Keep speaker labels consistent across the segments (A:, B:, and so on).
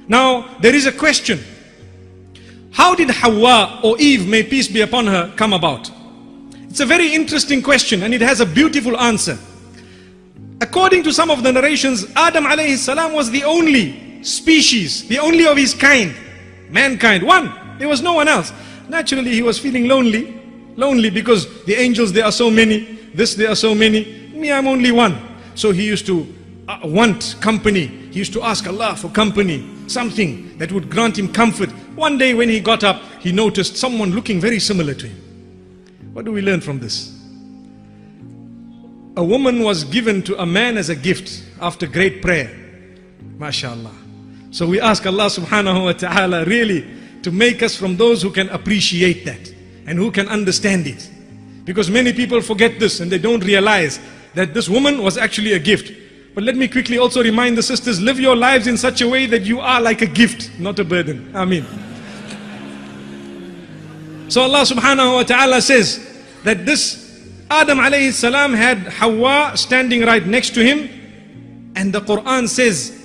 A: Now, there is a question. How did Hawa, or Eve, may peace be upon her, come about? It's a very interesting question, and it has a beautiful answer. According to some of the narrations, Adam alayhi salam was the only species, the only of his kind, mankind, one. There was no one else. Naturally, he was feeling lonely because the angels, there are so many, there are so many, me, I'm only one. So he used to want company. He used to ask Allah for company, something that would grant him comfort. One day when he got up, he noticed someone looking very similar to him. What do we learn from this? A woman was given to a man as a gift after great prayer. MashaAllah. So we ask Allah subhanahu wa ta'ala really to make us from those who can appreciate that and who can understand it. Because many people forget this and they don't realize that this woman was actually a gift. But let me quickly also remind the sisters, live your lives in such a way that you are like a gift, not a burden. Ameen. So Allah subhanahu wa ta'ala says that this Adam alayhi salam had Hawa standing right next to him, and the Quran says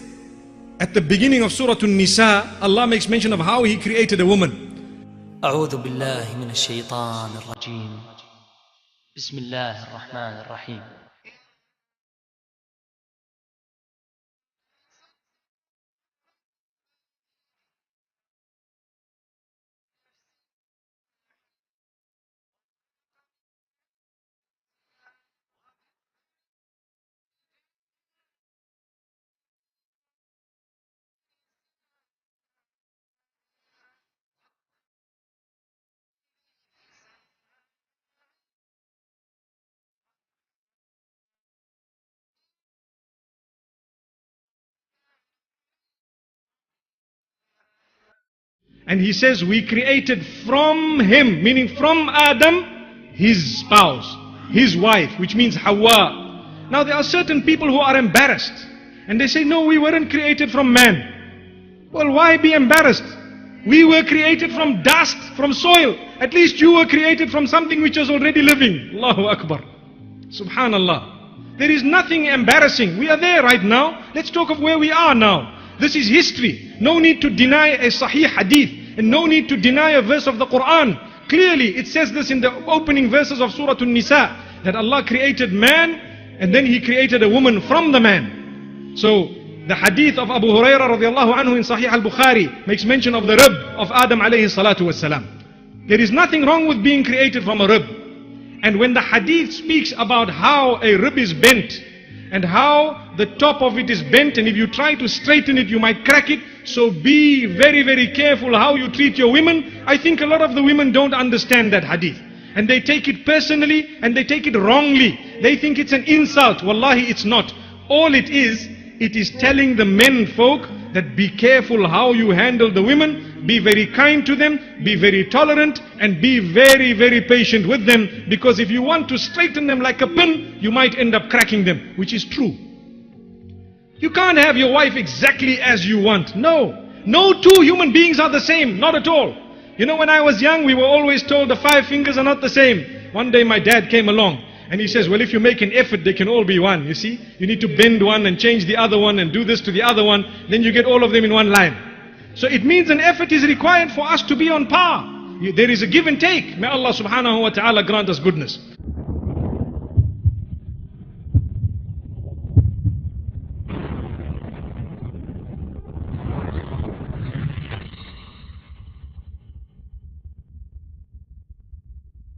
A: at the beginning of Surah An-Nisa, Allah makes mention of how He created a woman.
B: أعوذ بالله من الشيطان الرجيم بسم الله الرحمن الرحيم.
A: And He says we created from him, meaning from Adam, his spouse, his wife, which means Hawa. Now there are certain people who are embarrassed and they say, no, we weren't created from man. Well, why be embarrassed? We were created from dust, from soil. At least you were created from something which was already living. Allahu Akbar. Subhanallah. There is nothing embarrassing. We are there right now. Let's talk of where we are now. This is history. No need to deny a sahih hadith and no need to deny a verse of the Quran. Clearly it says this in the opening verses of Surah An-Nisa, that Allah created man and then He created a woman from the man. So the hadith of Abu Hurairah radiallahu anhu in Sahih al-Bukhari makes mention of the rib of Adam alayhi salatu wasalam. There is nothing wrong with being created from a rib. And when the hadith speaks about how a rib is bent and how the top of it is bent, and if you try to straighten it you might crack it, so be very, very careful how you treat your women. I think a lot of the women don't understand that hadith and they take it personally and they take it wrongly. They think it's an insult. Wallahi, it's not. All it is telling the men folk that be careful how you handle the women. Be very kind to them, be very tolerant, and be very, very patient with them, because if you want to straighten them like a pin, you might end up cracking them, which is true. You can't have your wife exactly as you want. No. No two human beings are the same. Not at all. You know, when I was young, we were always told the 5 fingers are not the same. One day my dad came along and he says, well, if you make an effort, they can all be one. You see, you need to bend one and change the other one and do this to the other one. Then you get all of them in one line. So it means an effort is required for us to be on par. There is a give and take. May Allah subhanahu wa ta'ala grant us goodness.